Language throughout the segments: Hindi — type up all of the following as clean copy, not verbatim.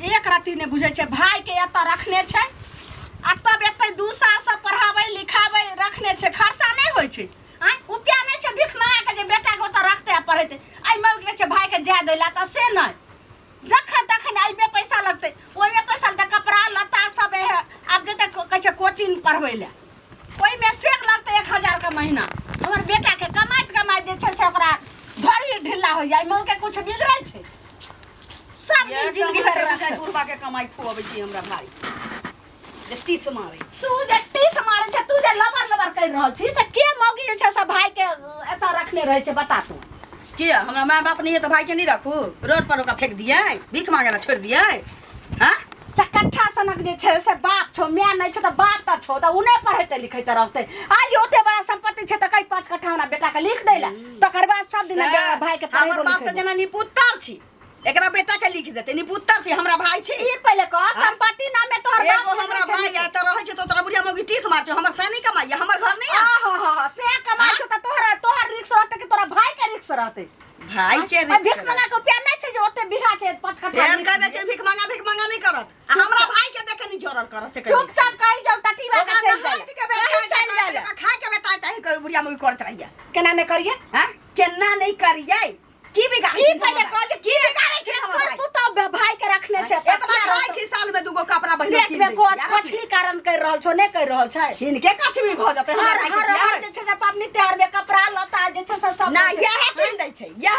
एक राती ने बुझे छे भाई के एत रखने छे आ तब एत 2 साल से पढ़ावे लिखावे रखने छे खर्चा नहीं होय छे आ रुपया नहीं छे भिख मांगा के जे बेटा के ओत रखते आ पढ़ते आई मौग ले छे भाई के जा देला त से नहीं जखन तखन आई में पैसा लगते ओई में पैसा दे कपड़ा लता सब है अब जते कह छे कोचिंग पढ़वे ले ओई में सेक लगते 1000 का महीना हमर बेटा के कमाइत जे छे से ओकरा भरी ढिल्ला हो जाय मौग के कुछ बिगड़ै छे सब जिंदगी भर रखे गुरबा के कमाई खुआबै छी हमरा भाई जे 30 मारै तू जे 30 मारै छ तू जे लबर कर रहल छी से के मौगी जे छ सब भाई के एता रखने रहे छ बता तू के हमरा माय बाप नहीं है तो भाई के नहीं रखू रोड पर ओका फेंक दिए भीख मांगे ला छोड़ दिए हां चकट्ठा सनक जे छ से बाप छो मैं नहीं छ त बाप त छो त उने पढ़ते लिखते रहते आज ओते बड़ा संपत्ति छ त कई 5 कट्ठा हमरा बेटा के लिख देला तकर बाद सब दिन भाई के पढ़े हमर बाप त जना निपुत्तर छी एकरा बेटा के लिख देते निपुत्तर छी हमरा भाई छी ई पहले कह संपत्ति नाम में तोहर बाप एगो हमरा भाई आ त रहै छ त तोरा बुढ़िया मौगी 30 मार छ हमर से नहीं कमाई हमर घर नहीं आ से कमाई छ त तोहर रिक्स रहते कि तोरा भाई के रिक्स रहते भाई के रिक्स भीख मांगा के प्यार नहीं छ जे ओते बिघा छै 5 कट्ठा ध्यान कर दे भीख मांगा नहीं करत हमरा भाई के देखे नहीं जोरल करत से चुपचाप कहि जाओ टटी बा के चल जा खा के बेटा टाइम कर बुढ़िया मौगी करत रहिए केना नहीं करिए हां केना नहीं करिए की बिगाड़ी की पहले कह जे की बिगाड़ी छै हमर पुतो भाई के रखने छै एक बार भाई छी साल में दूगो कपड़ा बहिन पेट में कोछली कारण कर रहल छो नहीं कर रहल छै इनके कछवी भ जते हर जे छै से पबनी त्योहार में कपड़ा लता जे छै सब ना यह किन दै छै यह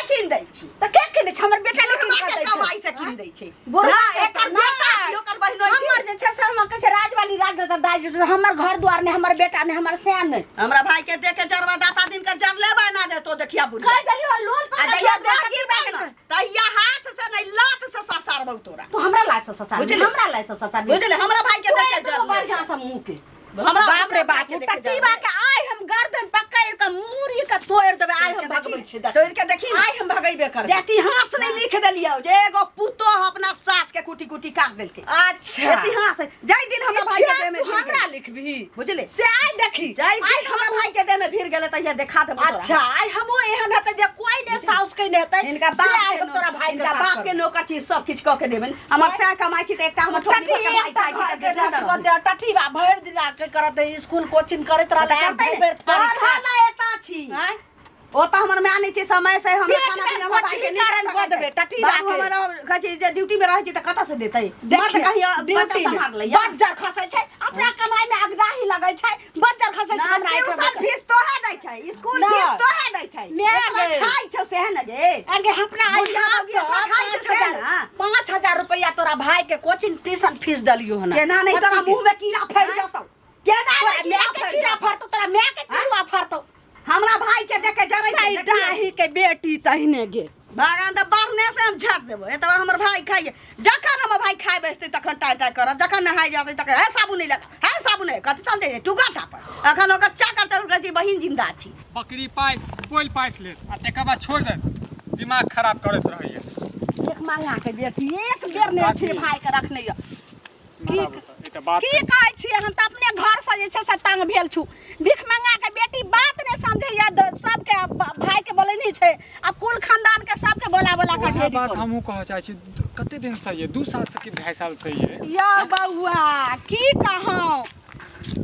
किन दै छी त के किन छै हमर बेटा के कमाई से किन दै छै ना एकर बेटा छी ओकर बहिन होय छै हमर जे छै से हम कह छै राजवाली राज त दाज हमर घर द्वार ने हमर बेटा ने हमर सैन ने हमरा भाई के देखे जरवा दाता दिन कर जर लेबै ना दे तो देखिया बुढ़िया कह दलियो लोल आ दैया देह गिरबे ना तैया हाथ से नहीं लात से ससारबौ तोरा तो हमरा लाय से ससा हमरा लाय से ससा बुझले हमरा भाई के देखे जर बढ़िया से मुंह के हमरा बाप रे बाप टट्टी बा के आय हम गर्दन पकड़ के मूरी के तोड़ देबे आय हम भगबै छी तो इनके देखी आय हम भगैबे कर जेती हाथ नहीं लिख देलियो जे एगो पुतो अपना सास के कुटी कुटी काट देलके अच्छा जेती हाथ जय दिन हमरा भाई के दे में हमरा लिखबी बुझले से आय देखी जय दिन हमरा भाई के दे में फिर गेले तइया देखा देबो अच्छा आय हमो एहन हते जे कोई ने साउस के ने हते इनका बाप के नौकर चीज सब किछ क के देबन हमर से कमाई छी त एकटा हमर ठोकनी के कमाई खाई छी त देखा टट्टी बा भर दिला के करत स्कूल कोचिंग करत रहले खाना एता छी ओ त हमर में आनी छी समय से हम खाना पीना भाई के कारण क देबे टट्टी बा हमर कछि जे ड्यूटी में रहै छी त कत से देतै मत कहियो बच्चा संभाल ले बज्जर खसै छै अपना कमाई में अगदाही लगै छै बज्जर खसै छै हमरा ट्यूशन फीस तोहे दै छै स्कूल फीस तोहे दै छै खाइ छौ सेह न गे आगे अपना खाइ छौ सेह न 5000 रुपया तोरा भाई के कोचिंग ट्यूशन फीस दलियो हन केना नहीं तोरा मुंह में कीड़ा फैल जतौ केना नहीं कीड़ा फरतो तोरा मैं के कीड़ा फरतो हमरा भाई के देखे जरै छै डाही के बेटी तहिने गे भागन त बारने से हम झाड़ देबो एतबा हमर भाई खाइए जखन हमर भाई खाइ बैसते तखन टाइ टाइ करत जखन नहाय जाते तखन है साबुन नहीं लगा है साबुन है कत चल दे तू गाटा पर अखन ओकर चाकर चल रहै छी बहिन जिंदा छी बकरी पाइस पोल पाइस ले आ तकर बाद छोड़ दे दिमाग खराब करत रहैए एक माया के बेटी एक बेर ने छै भाई के रखने य की कहै छी हम त अपने घर से जे छै से तंग भेल छु भीख मंगा के बेटी बात ने समझे या सब के भाई के बोले नहीं छै अब कुल खानदान के सब के बोला के ढेरी बात हमहू कह चाहै छी कते दिन से ये 2 साल से कि 2.5 साल से ये या बउआ की कहौ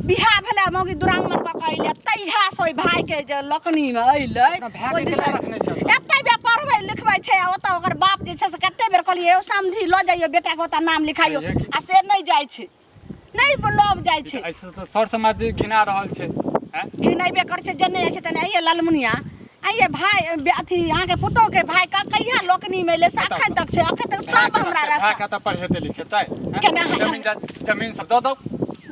बिहा भेला मौगी दुरांगमन का कहले तैहा सोई भाई के जे लकनी में अइले ओइ दिशा रखने छै एते बे पढ़बै लिखबै छै ओत ओकर बाप जे छै से कते बेर कहलिए ओ समझी ल जाइयो बेटा के ओत नाम लिखाइयो आ से नहीं जाय छै नहीं लब जाय छै ऐसे तो सर समाज घिना रहल छै हैं घिनाइबे कर छै जन्ने जाय छै तने आइए लालमुनिया आइए भाई अथी यहाँ के पुतो के भाई का कहिया लोकनी में ले अखन तक छै अखन तक सब हमरा रास्ता का त पढ़ेते लिखेतै केना जमीन सब दो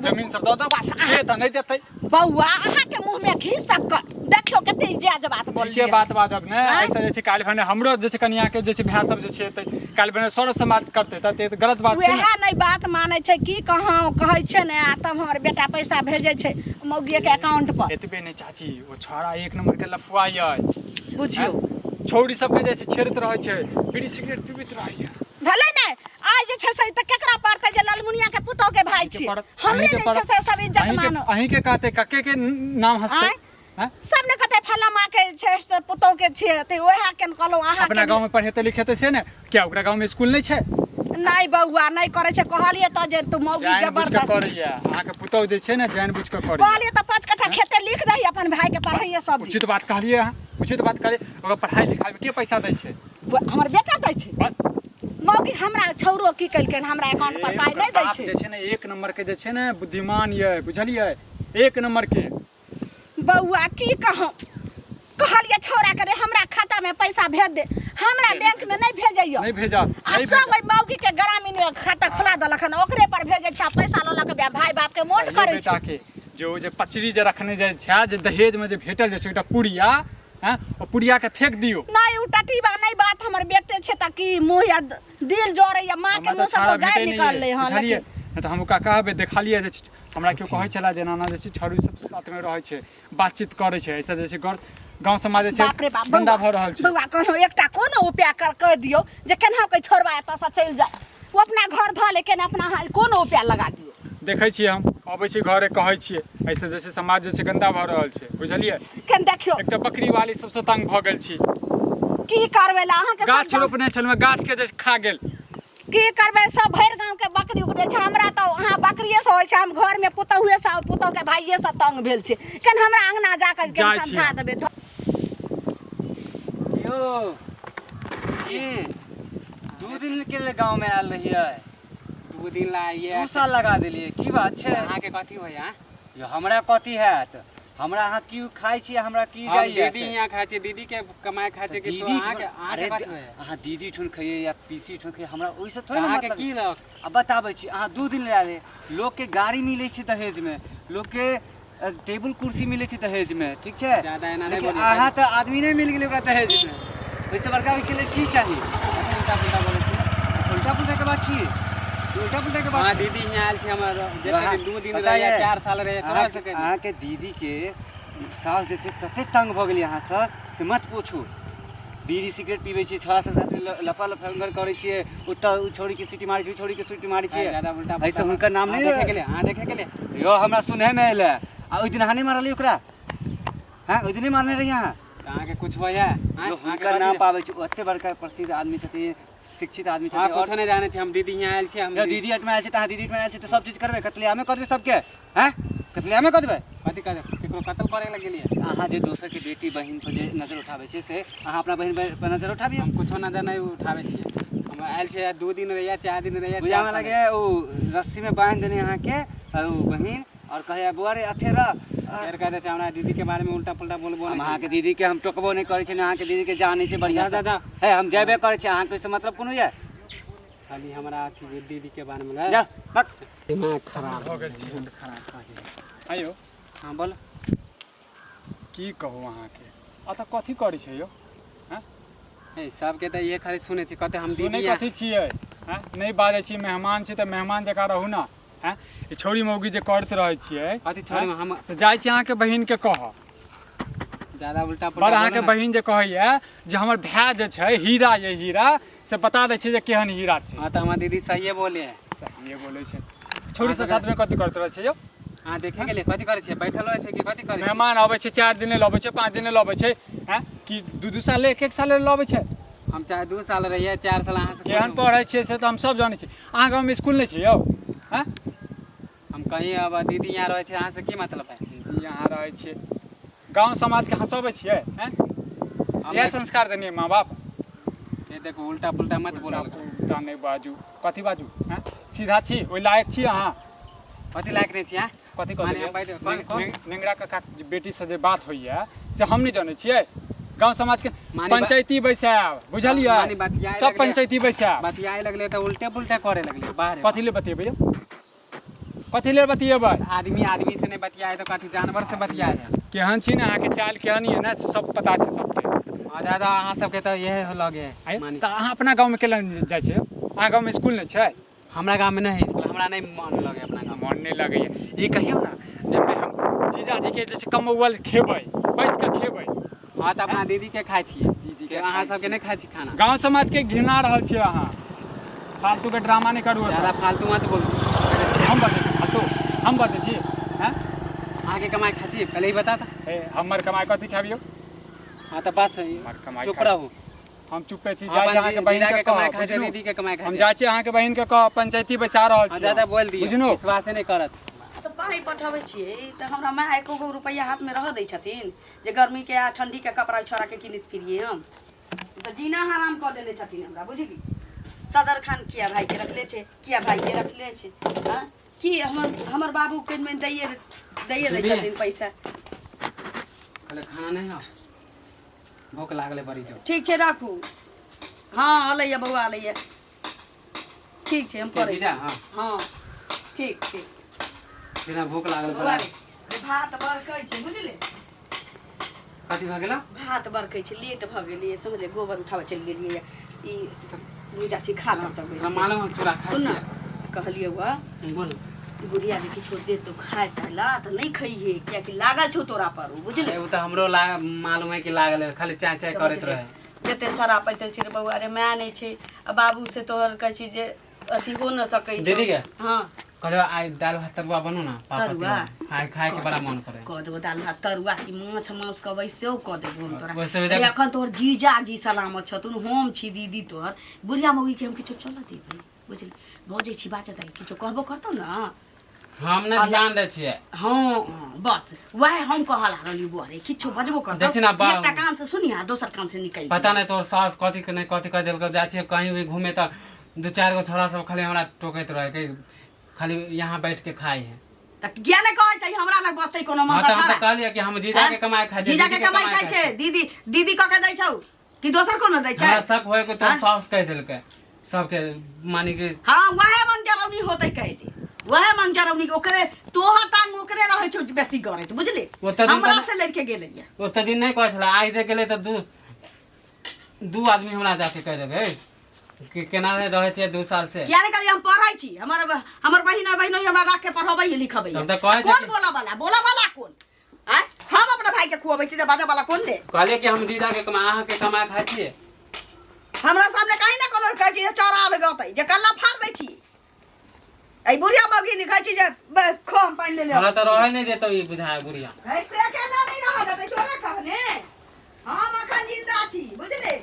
जमीन सब दो से त नहीं देतै बउआ अहाँ के मुंह में घी शक्कर देखियो कते जाज बात बोलिए के बात बाजब ने ऐसा जे छै काल भने हमरो जे छै कन्या के जे छै भाई सब जे छै त काल भने सर समाज करते त गलत बात छै वह नहीं बात माने छै की कहौ कहै छै ने आ तब हमर बेटा पैसा भेजे छै मौगी के अकाउंट पर एतबे नहीं चाची वो छोड़ा एक नंबर के लफुआ ये बुझियो छौड़ी सब के जे छै छेड़त रहै छै बीड़ी सिगरेट पीबैत रहै भले ने आज जे छै से त केकरा पड़ते जे लालमुनिया के पुतो के भाई छी हमरे जे छै से सब इज्जत मानो अहीं के कहते कके के नाम हंसते हैं? सब ने कहते फला माँ के छे से पुतौ के छे ते ओहा के कहलो अहाँ अपना गाँव में पढ़ेते लिखेते से ने क्या ओकरा गाँव में स्कूल नहीं है? नहीं बउआ नहीं करे छे कहलिए त जे तू मौगी जानबूझ के जबरदस्त करैया अहाँ के पुतौ जे छै ने जानबूझ के करैया। कहलिए त 5 कट्ठा खेते लिख दही अपन भाई के पढ़ाइए सब दिन। उचित बात कहलिए अहाँ, उचित बात कहलिए। ओकर पढ़ाई लिखाई में के पैसा दै छै? हमर बेटा दै छै बस मौगी हमरा छौरो की कलके हमरा अकाउंट पर पाई नहीं दै छै। जे छै ने एक नंबर के जे छै ने बुद्धिमान ये बुझलिए, एक नंबर के। बउआ की कहूं कहलिए छोरा करे हमरा खाता में पैसा भेज दे, हमरा बैंक में नहीं भेजइयो। नहीं भेजा, आ नहीं सब भेजा। ओइ मौगी के ग्रामीण में खाता खुला देलखन ओकरे पर भेजे छै पैसा ललक भाई बाप के मोट करे बेटा छै। के जो जे पचरी जे रखने जाय छै जे दहेज में जे भेटल जे छै एकटा पुड़िया, हैं ओ पुड़िया के फेंक दियो। नहीं उ टटीबा नहीं बात हमर बेटे छै त की मुंह या दिल जोड़ैया मां के मुंह से तो गाय निकल ले हां। बुझलिए त हम का कहबे देखलिए जे हमरा केओ कहै छला जे नाना जे छै छौरी सब साथ में रहै छै बातचीत करै छै ऐसा जे छै गांव समाज जे छै बाप रे बाप गंदा भ रहल छै। बउआ कहनो एकटा कोनो उपाय कर दियो जे केनहो के छोरबा एत से चल जाए वो अपना घर ध ले के अपना कोनो उपाय लगा दियो। देखै छियै हम अबै छी घरे कहै छियै ऐसे जैसे समाज जे छै गंदा भ रहल छै बुझलिए। केन देखियो एक त बकरी वाली सबसे तंग भ गेल छी। की करबे ला अहाँ के गाछ रोपने छलमे गाछ के जे खा गेल। की करबे सब भर गांव के बकरी उगड़े छै हमरा तो अहाँ बकरिए से होय छै हम घर में पुतहुए से पुतौ के भाईए से तंग भेल छै केन हमरा अंगना जाकर के जाइ समझा छियै। देबे। यो ये 2 दिन के लिए गांव में आल रही है, 2 दिन ला आइए 2 साल लगा दिलिए की बात छै? अहाँ के कथी होय हैं? यो हमरा कथी हैत? हमरा अहाँ क्यों खाइ छी हमरा की हम जाइए? दीदी यहाँ खाए छी, दीदी के कमाए खाए छी कि तो दीदी अहाँ के अरे कथी होय? अहाँ दीदी ठुन खाइए या पीसी ठुन खाइए हमरा ओइसे थोड़े ना अहाँ के मतलब। की लग अब बताबै छी अहाँ 2 दिन ले आले लोग के गाड़ी मिलै छै दहेज में, लोग के टेबल कुर्सी मिलै छै दहेज में, ठीक छै? ज्यादा एना नहीं लेकिन बोलिए। अहाँ तो आदमी नहीं मिल गेलै ओकरा दहेज में। ओइसे बड़का के लिए की चाहिए? उल्टा पुल्टा बोलै छी, उल्टा पुल्टा के बात छी, उल्टा पुल्टा के बात हाँ छी। दीदी यहाँ आयल छी हमर अहाँ- जते दिन 2 दिन पता रहे ये, 4 साल रहे तो रह सके। अहाँ के दीदी के सास जे छै तते तंग भ गेली अहाँ से मत पूछू। बीड़ी सिगरेट पीबै छियै, छौड़ा सब साथ लफा लफंगर करै छियै, ओतऽ उ छोड़ी के सीटी मारै छियै, छोड़ी के सीटी मारै छियै। ज्यादा उल्टा ऐसे हुनकर नाम नहीं देखे गेले, हां देखे गेले। यो हमरा सुनै में एले आ ओइ दिन अहाँ नहीं मारलियै ओकरा? हां ओइ दिन नहीं मारने रही अहाँ? अहाँ के कुछ होय है? यो हुनकर नाम पाबै छै, ओते बड़का प्रसिद्ध आदमी छथिन, शिक्षित आदमी हां छथिन। कुछ नहीं जाने छी हम, दीदी यहाँ आयल छी हम। यो दीदी में आयल छै त अहाँ दीदी में आयल छै त सब चीज करबै, कतलियामे कऽ देबै सबके। हैं कतलियामे कऽ देबै? कथी करे केकरो कत्ल करे लगे गेलिए? अहाँ जे दोसर के बेटी बहिन पर जे नजर उठाबै छै से अहाँ अपना बहिन पर नजर उठाबियौ। हम कुछो नजर नहीं उठावे छी। हम आयल छी 2 दिन रहिए 4 दिन रहिए। बुझा में लगे ओ रस्सी में बांध देने अहाँ के ओ बहिन और कहे बुआ रे अथेरा फेर कहते छै हमरा दीदी के बारे में उल्टा पुल्टा बोलबो हम नहीं। अहाँ के दीदी के हम टोकबो नहीं करै छी, अहाँ के दीदी के जानै छै बढ़िया जा, जा, से। है हम जेबे करै छी, अहाँ के से मतलब कोनो ये? खाली हमरा अथी दीदी के बारे में जा बक दिमाग खराब भ गेल छी खराब। आइयो हाँ बोल। की कहू अहाँ के अतः कथी करै छै यो? ए सबके तो ये खाली सुने छी कहते हम सुनै दीदी कथी छियै? हैं नहीं बाजै छी, मेहमान छी त मेहमान जकाँ रहू ना। हैं ई छोरी मौगी जे करैत रहै छियै कथी छोड़ी में हम त जाइ छी अहाँ के बहिन के कहऽ। ज्यादा उल्टा बड़ पुल्टा अहाँ के बहिन जे कहैया जे हमर भाय जे छै हीरा ये हीरा से बता दै छै जे केहन हीरा छै। हाँ तो हमार दीदी सही बोले है। ये बोलै छै छोरी सब साथ में कथी करैत रहै छै यो? हाँ देखे के लिए कथी करे छे बैठल रहे छे कि कथी करे छे? मेहमान अबै छै 4 दिन लबै छै 5 दिन लबै छै। हैं कि 2 साल 1 साल लबै छै? हम चाहे 2 साल रहिए 4 साल अहाँ से केहन पढ़ै छियै से तऽ हम सब जानै छी। अहाँ गाँव में स्कूल नहीं छै यौ? हैं हम कहीं अब दीदी यहाँ रहे छे अहाँ से की मतलब है? यहाँ रहै छियै गाँव समाज के हँसबै छियै? हैं इएह संस्कार देने माँ बाप। ये देखो उल्टा पुल्टा मत बोला। उल्टा नहीं बाजू, कथी बाजू? हैं सीधा छी, ओइ लायक छी अहाँ? कथी लायक नहीं छी? कथी माने कहलियै? हम बैठे- कौन- नेंगरा काका के बेटी से जे बात होइया से हम नहीं जानै छियै? गाँव समाज के मानी पंचायती बैसाब बुझलियै? मानी बतियाए सब लगले। पंचायती बैसाब। बतियाए लगले तो उल्टे पुल्टे करे लगले बाहर। कथी ले बतियेबै यौ? कथी ले बतियेबै? आदमी आदमी से नहीं बतियाए तो कथी जानवर से बतियाए है? केहन छी ने अहाँके चाल केहन ये ना से सब पता छै सबके। और ज्यादा अहाँ सबके तो यही लगे आँय? है मानी। तऽ अहाँ अपना गाँव में केला जाइ छै? अहाँ गाँव में स्कूल नहीं छै? हमरा गाँव में नहीं है स्कूल, हमरा नहीं मन लगे अपना गाँव में। मन नहीं लगैया। ई कहियौ ना जब हम जीजाजी के जे छै कमौल खेबै बैस के खेबै। हाँ तो अपना दीदी के खाए छिए। दीदी के अहाँ खाइ सबके छियै। नहीं खाए छी खाना। गाँव समाज के घिना रहल छियै अहाँ। फालतू के ड्रामा नहीं करू। ज्यादा फालतू मत बोलू। हम बजै छी फालतू? हम बजै छी? हैं आगे कमाई खाची पहले ही बता था। हमर कमाई कथी खाबियो हाँ तो बस हमर कमाई चुप खा- रहो। हम चुप्पे छी अपन जाय अहाँ के बहिन जीजा के के कमाई कह खाचे बुझलू? दीदी के कमाई हम खाचे। जाय छी अहाँ के बहिन के कह पंचायती बैसा रहल हाँ छी ज्यादा बोल दिए बुझलू? विश्वास नहीं करत। तो पाई पठावे छिए त हमरा माँ एको गो रुपया हाथ में रह दै छथिन जे गर्मी के आ ठंडी के कपड़ा छोड़ा के किनित फिरिए हम तो जीना हराम कर देले छथिन हमरा बुझली। सदर खान किया भाई के रखले छे किया भाई के रखले छे हां की हमर बाबू के में दैए दै छथिन पैसा। कल खाना नहीं हो भूख लागले बड़ी जो। ठीक छे राखू हाँ अलैया बउआ अलैया ठीक छे हम करे जीजा हाँ हाँ ठीक ठीक बिना भूख लागल बउआ रे भात बरकै छे बुझले कथी भ गेला भात बरकै छे लेट भ गेलिए समझे गोबर उठावे चल गेलिए ई बुझा छी खा तब तक हमरा मालूम हम चूरा खा सुन ना छी। कहलिए हुआ बोल गुड़िया के किछो दे तो खाए तला तो नहीं खइहे क्या कि लागल छो तोरा पर बुझले उ त हमरो मालूम है कि लागल है खाली चाय चाय करत रहे। जते सारा पैतल छे रे बउआ रे मैं नहीं छे आ बाबू से तोहर कहै छी जे अथी हो न सकै छे दीदी के हां कहले आई दाल भात तरुआ बनो ना पापा तरुआ? खाए खाए के बड़ा मन करे। कह देबो दाल भात तरुआ की माछ मांस कहबै सेও कह देबो हम तोरा वैसे भी देख- अखन तोहर जीजा जी सलामत छथुन हम छी दीदी तोहर बुढ़िया मौगी के हम किछो चल देबै बुझली बजै छी बाजत आई किछो कहबो करतौ न हम ने ध्यान दे छिए। हाँ बस वह हम कह लागली बुआरे किछो बजबो करतौ देखी ना बा- एकटा कान से सुनिया दोसर कान से निकल पता नहीं तोर सास कथी के नहीं कथी कह देलक जाय छिए कहीं भी घूमे त दो चार गो छोरा सब खाली हमरा टोकैत रहे कि खाली यहाँ बैठ के खाई है। त किया ने कहै छै हमरा लग बसै कोनो हाँ माथा तो हम छाड़ा तो कहलिए कि हम जीजा के कमाई खाए जीजा के कमाई खाइ छै दीदी दीदी कह के दै छौ कि दोसर कोनो दै छै हमरा शक होय कि तोर हाँ? सास कह देलकै सबके मानी कि हाँ वह मंजरौनी होतै कह दे वह मंजरौनी ओकरे तोहर टांग ओकरे रहै छौ बेसी गरैत बुझली ओतऽ दिन हमरा तक- से लड़के गेलै ओते दिन नहीं कहै छला आइ जे गेलै त दू आदमी हमरा जाके कह देलकै कि केना रहे छै 2 साल से। किया ने कहली हम पढ़ै छी हमर बहिन हमरा राख के पढ़बै लिखबै तब तऽ कहै छै कौन कि- बोला वाला कौन आय हम अपना भाई के खुआबै छी त बाजा वाला कौन दे कहलिए कि हम जीजा के कमाई अहाँ के कमाई खाइ छिए। हमरा सामने कहीं ना कोनो कहै छी चौरा लगतै जे कल्ला फाड़ दै छी आई बुढ़िया मौगी नि कहै छी जे खो हम पाइन ले ले हमरा त रहे नहीं देतो ई बुझाय बुढ़िया। ऐसे केना नहीं रह देतै तोरे कहने हम अखन जिंदा छी बुझले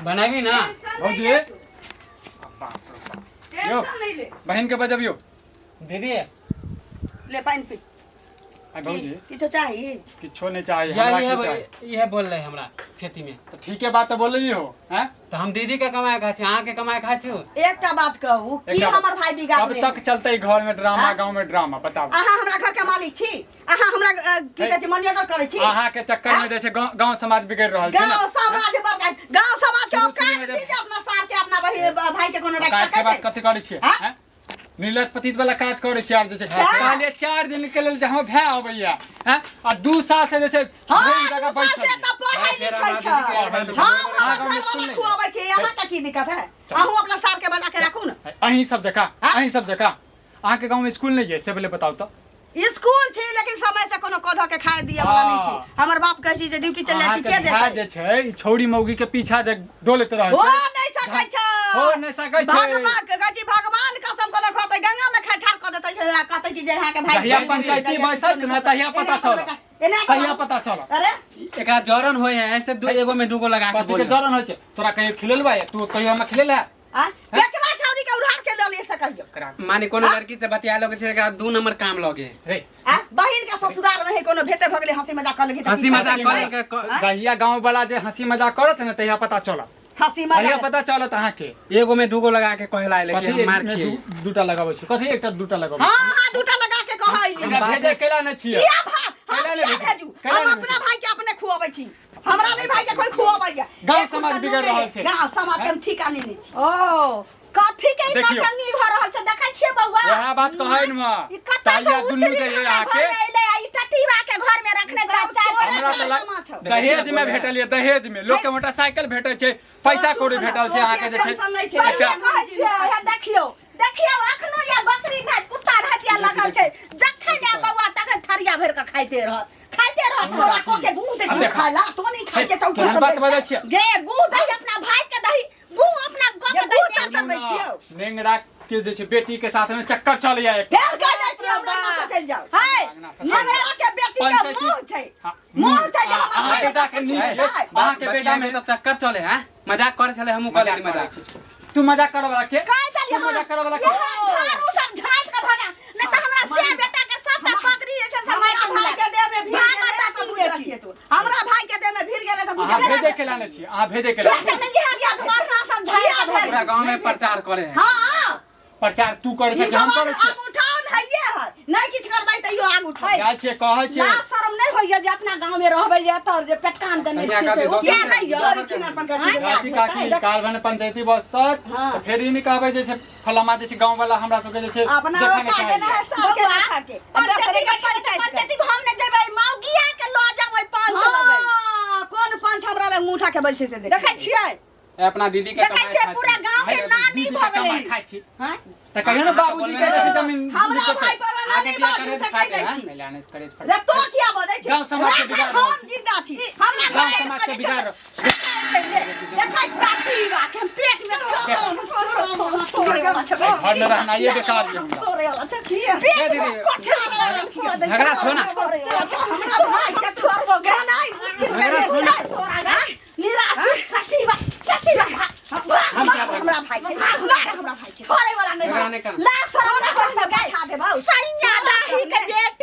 बनाबी ना भौजी टेंशन नहीं ले बहिन के बजबियो दीदी ले पाइन पी आई भौजी किछो चाहिए किछो नहीं चाहिए हमरा की चाहिए यह बोल रहे हमरा खेती में तो ठीक है बात तो बोल रही हो हैं तो हम दीदी के कमाई खाइ छी अहाँ के कमाई खाइ छी। एकटा बात कहू की एकटा बात- हमर भाई बिगाड़ कब ले तक चलते घर में ड्रामा हाँ? गांव में ड्रामा बताओ अहाँ हमरा घर के मालिक छी अहाँ हमरा की कहै छै मनियर करै छी अहाँ के चक्कर में जैसे गांव समाज बिगड़ रहल छै गांव ना समाज बड़का गांव समाज के शुरू औकात में छी जे अपना सार के अपना भाई के कोनो रख काज के सकै बात छै कथी करै छियै हाँ? हैं नीलज पतित वाला काज करै छियै आर जैसे हाँ? कहलिए 4 दिन के लेल जहां भै अबैया हैं और 2 साल से जैसे हां वही जगह दूसरा बैठल से त पढ़ाई हाँ, फेर लिखाई हमरा छै दीदी के हां अहाँ हमरा गाँव घर में स्कूल वाला नहीं? खुआबै छै यहाँ का की दिक्कत है अहूँ अपना सार के बजा के राखू न अहीं सब जगह हाँ? अहीं सब जगह अहाँ के गांव में स्कूल नहीं है से पहले बताओ तो स्कूल छै लेकिन समय से कोनो कौधा के खाए दिए वाला नहीं हाँ। छै हमर बाप कहै छै जे ड्यूटी चल जाइ अहाँ छी के के भाय देतै जे छै ई छौरी मौगी के पीछा जे डोलैत रहै हो छै नहीं सकै छै हो नहीं सकै छै भगवान कहै छी भगवान कसम कोनो खतै गंगा में खैठार क देतै जे कहतै कि जे यहाँ के भाई तहिया छोड़ी पंचायती देतै, बैठक न तहिया पता चल तहिया पता चल अरे एकरा जरन होय है ऐसे दो एगो में दूगो लगा के कथी के बोल जरन होइ छै तोरा कहियो खिलेलबा तू कहियो हम खिलेला आ केकरा छौरी के उड़ार के ल ले सकैयो माने कोनो लड़की से बतिया लोगे छै एकरा 2 नंबर काम लगे रे आ बहिन के ससुराल में है कोनो भेटे भगले हंसी मजाक कर लगी हंसी मजाक करे के दहिया गांव वाला जे हंसी मजाक करत न तहिया पता चल हंसी तहिया मजाक पता चलत अहाँ के एगो में दूगो लगा के कहला है कथी लेकिन हम मार खिए दूटा लगाबै छी कथी एकटा दूटा लगाबै हां हां दूटा लगा के कहैली हमरा भेजे केला न छियै किया भा हम कैला किया नहीं भेजू कैला हम नहीं अपना भाई के अपने खुआबै छी हमरा नहीं भाई के कोई खुआबै गाँव समाज बिगड़ रहल छै। गांव समाज के हम ठिकाने नहीं छी ओ कथी के देखियौ। नटंगी भ रहल छै देखै छियै बौआ वएह बात कहैन म ई कतऽ से तहिया दुनू उचरी जे खाना अहाँ के घर में अइले, ई टटीवा के घर में रखने छै सब चाय तोरे हमरा तऽ कमा छौ। दहेज में भेटल ये दहेज में लोग के मोटरसाइकिल भेटै छै पैसा कौड़ी भेटल छै अहाँ के जे छै टेंशन नहीं छै सही कहै छियै हे देखियौ देखियौ अखनो या बकरी नाच कुत्ता नाचिया लगल छै जखन या बौआ तखन थरिया भर के खाइते रहत तोरा को के गूं दे छी खाला तो नहीं खाइ छै चौकी तोहर सब बात बजै छियै गे गू दही अपना भाई के दही गू अपना ग के गू दही तर दै छियौ नेंगरा के जे छै बेटी के साथ में चक्कर चल जाए फेर कह दै छी हमरा ना से चल जाओ है हमरा के बेटी के मुंह छै मुंह छै जे हमर भाई बेटा के नींद अहाँ के बेटा में तो चक्कर चले हैं मजाक करे चले हमहू कर लेली मजाक तू मजाक करे वाला के काय दली तू मजाक करे वाला के झाड़ू सब झाड़ के भगा नहीं तो हमरा से बेटा के सब का पकड़ी जे छै समय हमरा भाई के देह में भीड़ गेलै त बुझ रखिए तू हमरा भाई के देह में भीड़ गेलै त बुझ अहाँ भेजे के लाने छी अहाँ भेजे के लाने नहीं है सब मारना सब झाड़ के भगा पूरा गांव में प्रचार करे हैं हां प्रचार तू करे ई छै हम करे छी आग उठान हइए है नहीं किछ करबै तइयो आग उठाओ जाय छै कहै छै ना शर्म नहीं होइए जे अपना गांव में रहबै जे तर जे पेटकान देने यहाँ छी का से भी ओ क्या दोस्त नहीं चोरी छिनार पंकज चाची काकी काल भने पंचायती बस सक त फेर ई नहीं कहबै जे छै फलामा जे छै गांव वाला हमरा सब के जे छै अपना का देना है सब के रखा के दूसरे के पंचायती हम ने जेबै मौगिया के ल जाबै पंच लगै हां कोन पंच हमरा लग मुठा के बैसे से देखै छियै अपना दीदी के देखै छियै पूरा गांव के नानी भ गेलै खाइ छी हैं त कहियो न बाबूजी के जे छै जमीन हमरा भाई पर नानी बियाह बाबू करे से से कह दै खाते छी पहिले आने करे रे तो किया बदै छी गाँव समाज के बिगाड़ रहल हम जिंदा छी हमरा गांव समाज के बिगाड़ देखै छी काटी राख हम पेट में घर में रहना ये बेकार है हमरा छोरे वाला छै ए दीदी झगड़ा छो ना हमरा भाई के छोड़बो के नहीं निराश काटी बा हमरा भाई के हमरा भाई के छोरे वाला झगड़ा नहीं नहीं करना ला शर्म ना हो गई खा दे भाऊ सैया दाही के बेट